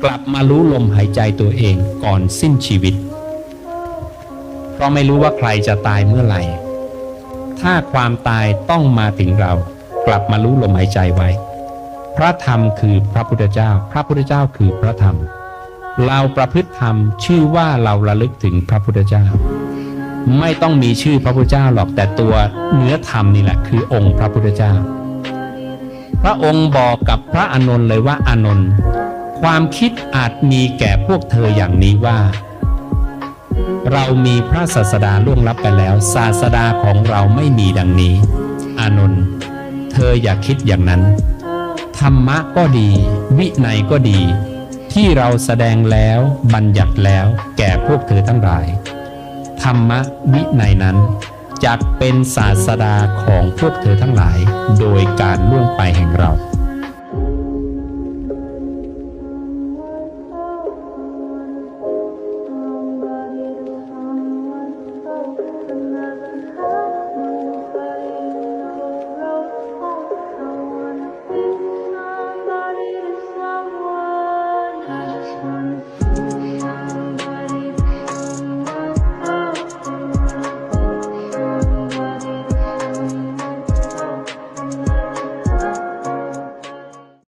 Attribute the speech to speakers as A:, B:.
A: กลับมารู้ลมหายใจตัวเองก่อนสิ้นชีวิตเพราะไม่รู้ว่าใครจะตายเมื่อไหร่ถ้าความตายต้องมาถึงเรากลับมารู้ลมหายใจไว้พระธรรมคือพระพุทธเจ้าพระพุทธเจ้าคือพระธรรมเราประพฤติธรรมชื่อว่าเราระลึกถึงพระพุทธเจ้าไม่ต้องมีชื่อพระพุทธเจ้าหรอกแต่ตัวเนื้อธรรมนี่แหละคือองค์พระพุทธเจ้าพระองค์บอกกับพระอานนท์เลยว่าอานนท์ความคิดอาจมีแก่พวกเธออย่างนี้ว่าเรามีพระศาสดาล่วงลับไปแล้วศาสดาของเราไม่มีดังนี้อานนท์เธออย่าคิดอย่างนั้นธรรมะก็ดีวินัยก็ดีที่เราแสดงแล้วบัญญัติแล้วแก่พวกเธอทั้งหลายธรรมะวินัยนั้นจักเป็นศาสดาของพวกเธอทั้งหลายโดยการล่วงไปแห่งเรา